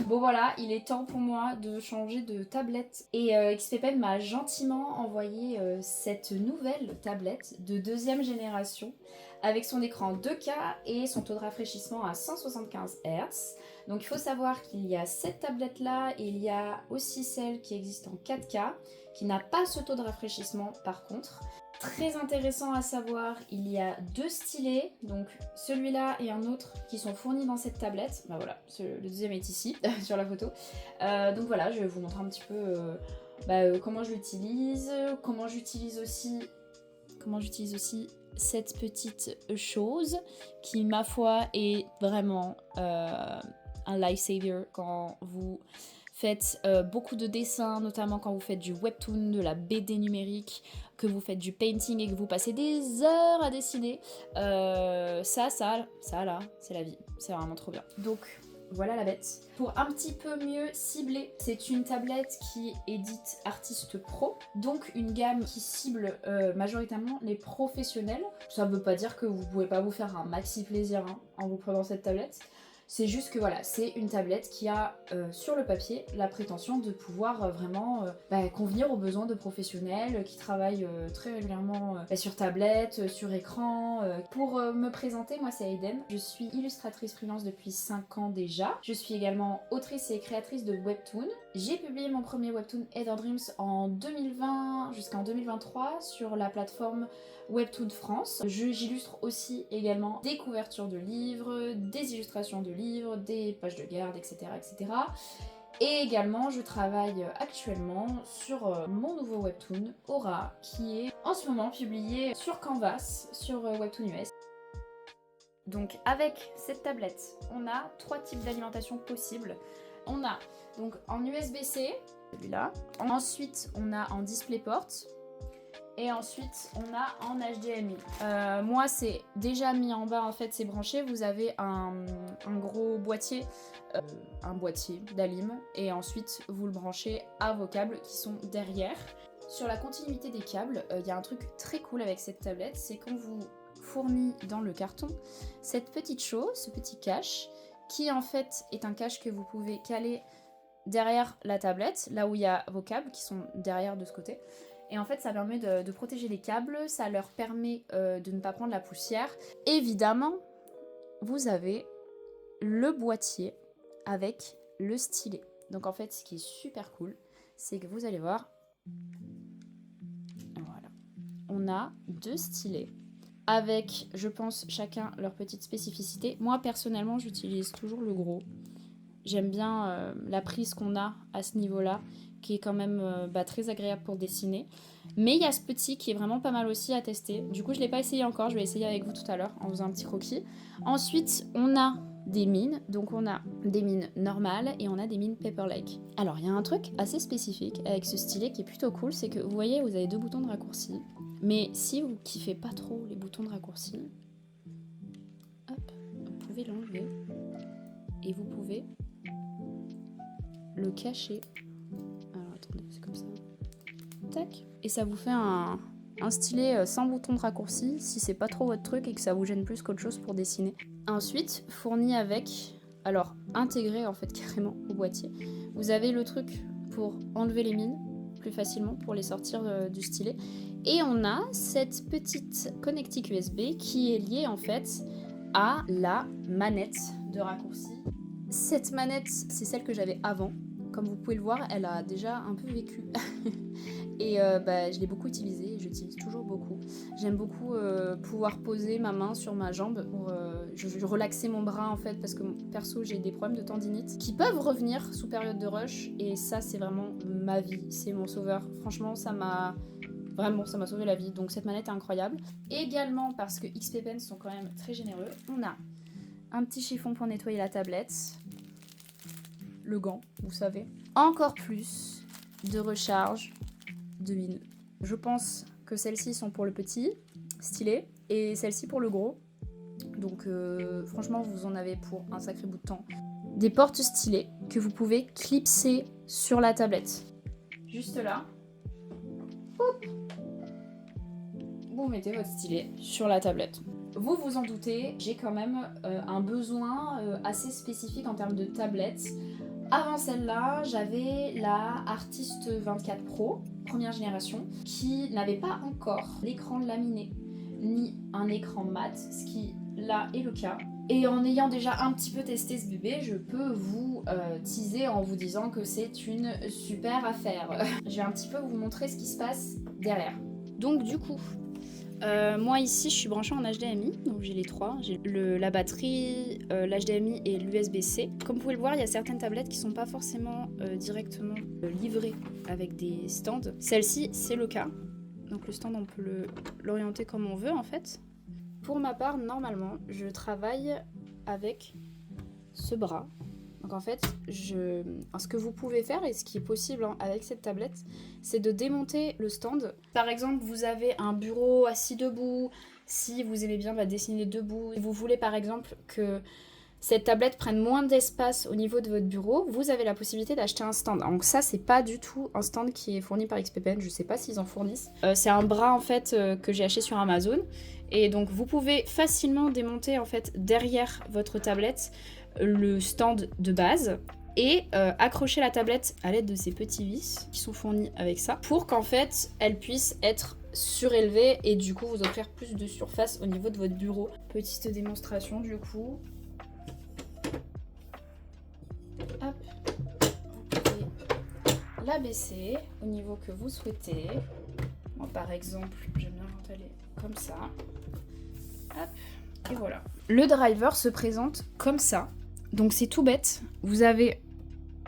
Bon voilà, il est temps pour moi de changer de tablette. Et XPpen m'a gentiment envoyé cette nouvelle tablette de deuxième génération avec son écran 2K et son taux de rafraîchissement à 175 Hz. Donc il faut savoir qu'il y a cette tablette là et il y a aussi celle qui existe en 4K qui n'a pas ce taux de rafraîchissement par contre. Très intéressant à savoir, il y a deux stylets, donc celui-là et un autre qui sont fournis dans cette tablette. Bah voilà, le deuxième est ici, sur la photo. Donc voilà, je vais vous montrer un petit peu comment je l'utilise, comment j'utilise aussi cette petite chose qui, ma foi, est vraiment un lifesaver quand vous faites beaucoup de dessins, notamment quand vous faites du webtoon, de la BD numérique, que vous faites du painting et que vous passez des heures à dessiner. Ça là, c'est la vie. C'est vraiment trop bien. Donc, voilà la bête. Pour un petit peu mieux cibler, c'est une tablette qui est dite Artist Pro, donc une gamme qui cible majoritairement les professionnels. Ça ne veut pas dire que vous ne pouvez pas vous faire un maxi plaisir en vous prenant cette tablette. C'est juste que voilà, c'est une tablette qui a sur le papier la prétention de pouvoir vraiment convenir aux besoins de professionnels qui travaillent très régulièrement sur tablette, sur écran. Pour me présenter, moi c'est Aiden, je suis illustratrice freelance depuis 5 ans déjà. Je suis également autrice et créatrice de webtoon. J'ai publié mon premier webtoon Heather Dreams en 2020 jusqu'en 2023 sur la plateforme Webtoon France. J'illustre aussi également des couvertures de livres, des illustrations de livres, des pages de garde, etc. etc. Et également, je travaille actuellement sur mon nouveau webtoon, Aura, qui est en ce moment publié sur Canvas, sur Webtoon US. Donc avec cette tablette, on a 3 types d'alimentation possibles. On a donc en USB-C, celui-là. Ensuite, on a en DisplayPort. Et ensuite, on a en HDMI. Moi, c'est déjà mis en bas, en fait, c'est branché. Vous avez un gros boîtier, un boîtier d'Alim. Et ensuite, vous le branchez à vos câbles qui sont derrière. Sur la continuité des câbles, il y a un truc très cool avec cette tablette, c'est qu'on vous fournit dans le carton cette petite chose, ce petit cache, qui en fait est un cache que vous pouvez caler derrière la tablette, là où il y a vos câbles qui sont derrière de ce côté. Et en fait, ça permet de protéger les câbles, ça leur permet de ne pas prendre la poussière. Évidemment, vous avez le boîtier avec le stylet. Donc en fait, ce qui est super cool, c'est que vous allez voir, voilà, on a 2 stylets avec, je pense, chacun leur petite spécificité. Moi, personnellement, j'utilise toujours le gros. J'aime bien la prise qu'on a à ce niveau-là, qui est quand même très agréable pour dessiner. Mais il y a ce petit qui est vraiment pas mal aussi à tester. Du coup, je ne l'ai pas essayé encore, je vais essayer avec vous tout à l'heure en faisant un petit croquis. Ensuite, on a des mines. Donc on a des mines normales et on a des mines Paper Lake. Alors, il y a un truc assez spécifique avec ce stylet qui est plutôt cool, c'est que vous voyez, vous avez 2 boutons de raccourci. Mais si vous kiffez pas trop les boutons de raccourci, hop, vous pouvez l'enlever et vous pouvez le cacher. Alors attendez, c'est comme ça. Tac. Et ça vous fait un stylet sans bouton de raccourci si c'est pas trop votre truc et que ça vous gêne plus qu'autre chose pour dessiner. Ensuite, fourni avec, alors intégré en fait carrément au boîtier, vous avez le truc pour enlever les mines plus facilement, pour les sortir du stylet. Et on a cette petite connectique USB qui est liée en fait à la manette de raccourci. Cette manette, c'est celle que j'avais avant. Comme vous pouvez le voir, elle a déjà un peu vécu. Et je l'ai beaucoup utilisée, j'utilise toujours beaucoup. J'aime beaucoup pouvoir poser ma main sur ma jambe pour je relaxer mon bras en fait, parce que perso j'ai des problèmes de tendinite qui peuvent revenir sous période de rush, et ça c'est vraiment ma vie, c'est mon sauveur. Franchement ça m'a sauvé la vie, donc cette manette est incroyable. Également parce que XPpen sont quand même très généreux, on a un petit chiffon pour nettoyer la tablette, le gant, vous savez. Encore plus de recharge de mine. Je pense que celles-ci sont pour le petit stylet et celles-ci pour le gros. Donc franchement, vous en avez pour un sacré bout de temps. Des portes stylés que vous pouvez clipser sur la tablette. Juste là. Hop. Vous mettez votre stylet sur la tablette. Vous vous en doutez, j'ai quand même un besoin assez spécifique en termes de tablette, Avant celle-là, j'avais la Artist 24 Pro, première génération, qui n'avait pas encore l'écran laminé ni un écran mat, ce qui là est le cas. Et en ayant déjà un petit peu testé ce bébé, je peux vous teaser en vous disant que c'est une super affaire. Je vais un petit peu vous montrer ce qui se passe derrière. Donc du coup, moi ici je suis branchée en HDMI, donc j'ai les trois, j'ai la batterie, l'HDMI et l'USB-C. Comme vous pouvez le voir, il y a certaines tablettes qui sont pas forcément directement livrées avec des stands. Celle-ci c'est le cas, donc le stand on peut l'orienter comme on veut en fait. Pour ma part, normalement, je travaille avec ce bras. Donc en fait, ce que vous pouvez faire et ce qui est possible avec cette tablette, c'est de démonter le stand. Par exemple, vous avez un bureau assis debout, si vous aimez bien dessiner debout, et vous voulez par exemple que cette tablette prenne moins d'espace au niveau de votre bureau, vous avez la possibilité d'acheter un stand. Donc ça, c'est pas du tout un stand qui est fourni par XPPN, je sais pas s'ils en fournissent. C'est un bras en fait que j'ai acheté sur Amazon. Et donc vous pouvez facilement démonter en fait derrière votre tablette le stand de base et accrocher la tablette à l'aide de ces petits vis qui sont fournis avec ça pour qu'en fait elle puisse être surélevée et du coup vous offrir plus de surface au niveau de votre bureau. Petite démonstration du coup. Hop, vous pouvez l'abaisser au niveau que vous souhaitez. Moi par exemple, j'aime bien l'installer comme ça. Hop, et voilà. Le driver se présente comme ça. Donc c'est tout bête. Vous avez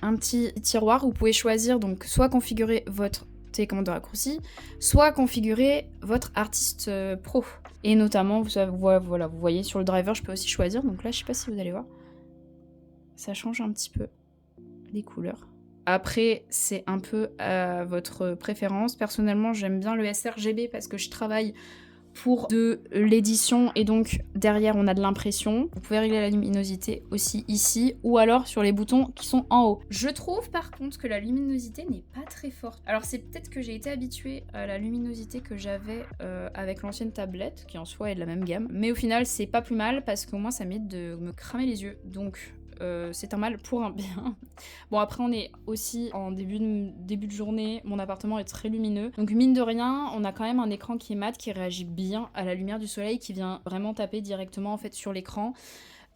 un petit tiroir où vous pouvez choisir, donc soit configurer votre télécommande de raccourci, soit configurer votre Artist Pro. Et notamment, voilà, vous voyez sur le driver, je peux aussi choisir. Donc là, je sais pas si vous allez voir. Ça change un petit peu les couleurs. Après, c'est un peu à votre préférence. Personnellement, j'aime bien le sRGB parce que je travaille pour de l'édition et donc derrière on a de l'impression. Vous pouvez régler la luminosité aussi ici ou alors sur les boutons qui sont en haut. Je trouve par contre que la luminosité n'est pas très forte. Alors c'est peut-être que j'ai été habituée à la luminosité que j'avais avec l'ancienne tablette qui en soi est de la même gamme, mais au final c'est pas plus mal parce qu'au moins ça m'aide de me cramer les yeux, donc c'est un mal pour un bien. Bon après on est aussi en début de journée, mon appartement est très lumineux, donc mine de rien on a quand même un écran qui est mat, qui réagit bien à la lumière du soleil, qui vient vraiment taper directement en fait sur l'écran.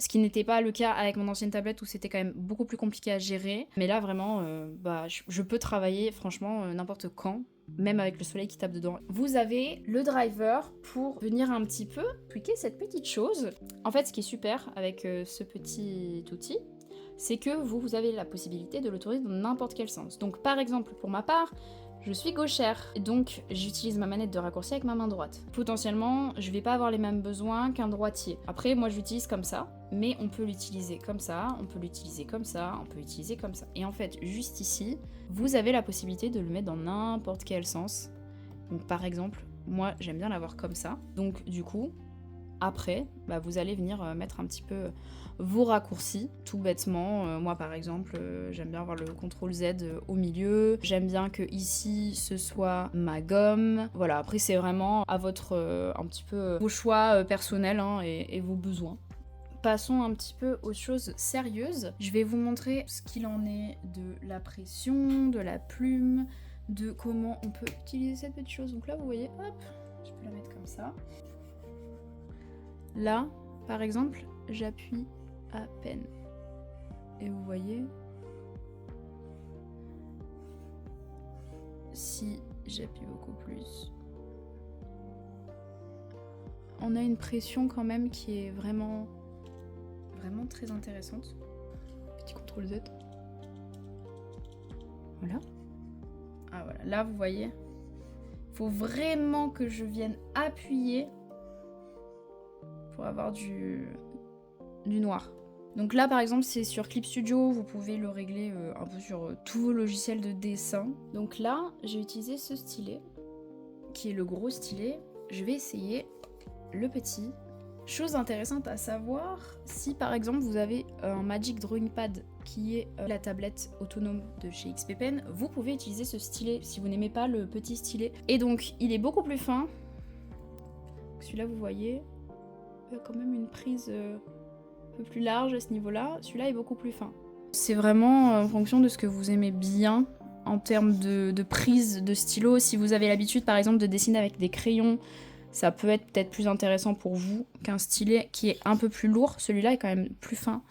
Ce qui n'était pas le cas avec mon ancienne tablette où c'était quand même beaucoup plus compliqué à gérer. Mais là vraiment, je peux travailler franchement n'importe quand, même avec le soleil qui tape dedans. Vous avez le driver pour venir un petit peu tweaker cette petite chose. En fait, ce qui est super avec ce petit outil, c'est que vous avez la possibilité de le tourner dans n'importe quel sens. Donc par exemple, pour ma part, je suis gauchère, et donc j'utilise ma manette de raccourci avec ma main droite. Potentiellement, je vais pas avoir les mêmes besoins qu'un droitier. Après, moi j'utilise comme ça, mais on peut l'utiliser comme ça, on peut l'utiliser comme ça, on peut l'utiliser comme ça. Et en fait, juste ici, vous avez la possibilité de le mettre dans n'importe quel sens. Donc par exemple, moi j'aime bien l'avoir comme ça. Donc du coup, après, vous allez venir mettre un petit peu vos raccourcis, tout bêtement. Moi par exemple, j'aime bien avoir le CTRL Z au milieu. J'aime bien que ici ce soit ma gomme. Voilà, après c'est vraiment à votre un petit peu vos choix personnels et vos besoins. Passons un petit peu aux choses sérieuses. Je vais vous montrer ce qu'il en est de la pression, de la plume, de comment on peut utiliser cette petite chose. Donc là vous voyez, hop, je peux la mettre comme ça. Là, par exemple, j'appuie à peine. Et vous voyez, si j'appuie beaucoup plus, on a une pression quand même qui est vraiment très intéressante. Petit CTRL Z. Voilà. Ah voilà, là vous voyez, il faut vraiment que je vienne appuyer pour avoir du noir. Donc là par exemple c'est sur Clip Studio, vous pouvez le régler un peu sur tous vos logiciels de dessin. Donc là j'ai utilisé ce stylet qui est le gros stylet. Je vais essayer le petit. Chose intéressante à savoir, si par exemple vous avez un Magic Drawing Pad qui est la tablette autonome de chez XPPN, vous pouvez utiliser ce stylet si vous n'aimez pas le petit stylet. Et donc il est beaucoup plus fin. Celui-là vous voyez, il y a quand même une prise un peu plus large à ce niveau-là. Celui-là est beaucoup plus fin. C'est vraiment en fonction de ce que vous aimez bien en termes de prise de stylo. Si vous avez l'habitude par exemple de dessiner avec des crayons, ça peut être peut-être plus intéressant pour vous qu'un stylet qui est un peu plus lourd. Celui-là est quand même plus fin.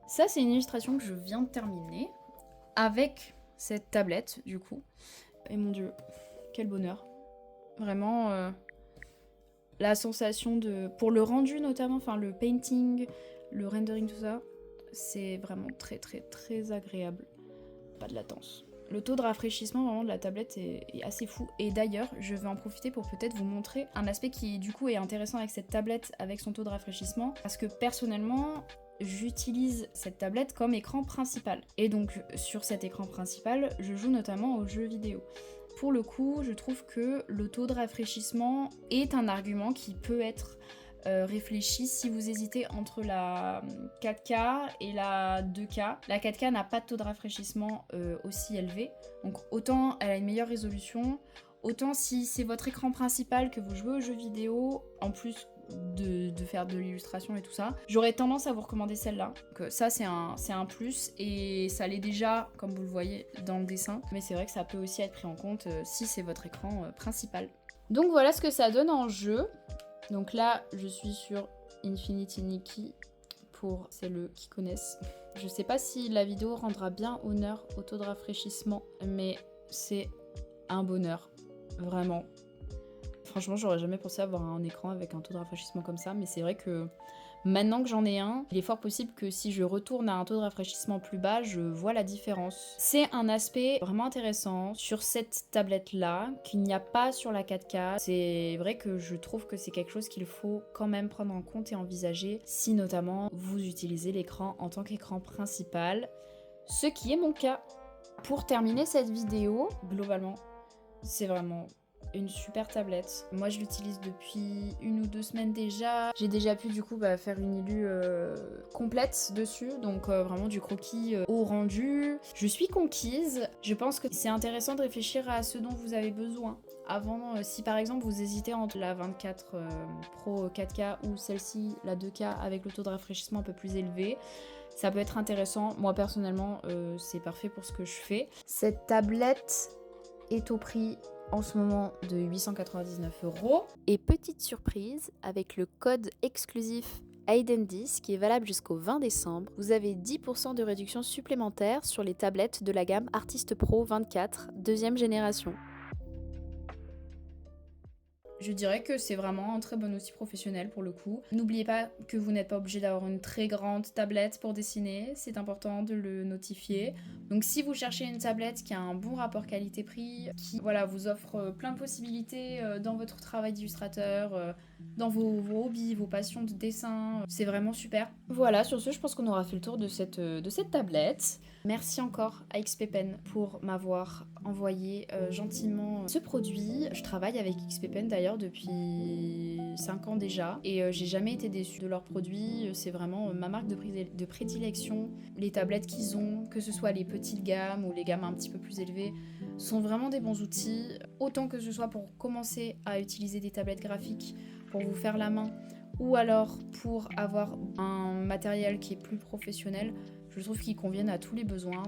Ça, c'est une illustration que je viens de terminer avec cette tablette, du coup. Et mon Dieu, quel bonheur. Vraiment, la sensation de... Pour le rendu notamment, enfin le painting, le rendering, tout ça, c'est vraiment très très très agréable. Pas de latence. Le taux de rafraîchissement vraiment de la tablette est assez fou. Et d'ailleurs, je vais en profiter pour peut-être vous montrer un aspect qui du coup est intéressant avec cette tablette, avec son taux de rafraîchissement. Parce que personnellement, j'utilise cette tablette comme écran principal. Et donc sur cet écran principal, je joue notamment aux jeux vidéo. Pour le coup, je trouve que le taux de rafraîchissement est un argument qui peut être réfléchi si vous hésitez entre la 4K et la 2K. La 4K n'a pas de taux de rafraîchissement aussi élevé, donc autant elle a une meilleure résolution, autant si c'est votre écran principal que vous jouez aux jeux vidéo, en plus de faire de l'illustration et tout ça, j'aurais tendance à vous recommander celle-là. Donc ça c'est un plus et ça l'est déjà comme vous le voyez dans le dessin, mais c'est vrai que ça peut aussi être pris en compte si c'est votre écran principal. Donc voilà ce que ça donne en jeu. Donc là je suis sur Infinity Nikki pour celles qui connaissent. Je sais pas si la vidéo rendra bien honneur au taux de rafraîchissement, mais c'est un bonheur, vraiment. Franchement, j'aurais jamais pensé avoir un écran avec un taux de rafraîchissement comme ça, mais c'est vrai que maintenant que j'en ai un, il est fort possible que si je retourne à un taux de rafraîchissement plus bas, je vois la différence. C'est un aspect vraiment intéressant sur cette tablette-là, qu'il n'y a pas sur la 4K. C'est vrai que je trouve que c'est quelque chose qu'il faut quand même prendre en compte et envisager si notamment vous utilisez l'écran en tant qu'écran principal, ce qui est mon cas. Pour terminer cette vidéo, globalement, c'est vraiment une super tablette. Moi je l'utilise depuis 1 ou 2 semaines déjà. J'ai déjà pu du coup faire une illu complète dessus, donc vraiment du croquis au rendu. Je suis conquise. Je pense que c'est intéressant de réfléchir à ce dont vous avez besoin. Avant, si par exemple vous hésitez entre la 24 Pro 4K ou celle-ci, la 2K avec le taux de rafraîchissement un peu plus élevé, ça peut être intéressant. Moi personnellement, c'est parfait pour ce que je fais. Cette tablette est au prix en ce moment de 899 €. Et petite surprise, avec le code exclusif Aiden 10 qui est valable jusqu'au 20 décembre. Vous avez 10% de réduction supplémentaire sur les tablettes de la gamme Artist Pro 24, deuxième génération. Je dirais que c'est vraiment un très bon outil professionnel pour le coup. N'oubliez pas que vous n'êtes pas obligé d'avoir une très grande tablette pour dessiner, c'est important de le notifier. Donc si vous cherchez une tablette qui a un bon rapport qualité-prix, qui vous offre plein de possibilités dans votre travail d'illustrateur, dans vos hobbies, vos passions de dessin, c'est vraiment super. Voilà, sur ce, je pense qu'on aura fait le tour de cette tablette. Merci encore à XP Pen pour m'avoir envoyé gentiment ce produit. Je travaille avec XP Pen d'ailleurs depuis 5 ans déjà et j'ai jamais été déçue de leurs produits. C'est vraiment ma marque de prédilection. Les tablettes qu'ils ont, que ce soit les petites gammes ou les gammes un petit peu plus élevées, sont vraiment des bons outils. Autant que ce soit pour commencer à utiliser des tablettes graphiques, pour vous faire la main, ou alors pour avoir un matériel qui est plus professionnel. Je trouve qu'ils conviennent à tous les besoins,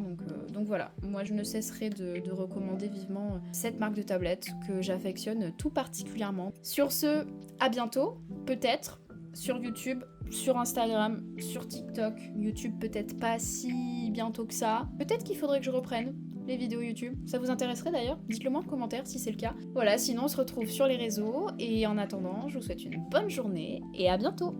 donc voilà. Moi, je ne cesserai de recommander vivement cette marque de tablette que j'affectionne tout particulièrement. Sur ce, à bientôt, peut-être sur YouTube, sur Instagram, sur TikTok. YouTube peut-être pas si bientôt que ça. Peut-être qu'il faudrait que je reprenne les vidéos YouTube. Ça vous intéresserait d'ailleurs? Dites-le moi en commentaire si c'est le cas. Voilà, sinon on se retrouve sur les réseaux et en attendant, je vous souhaite une bonne journée et à bientôt.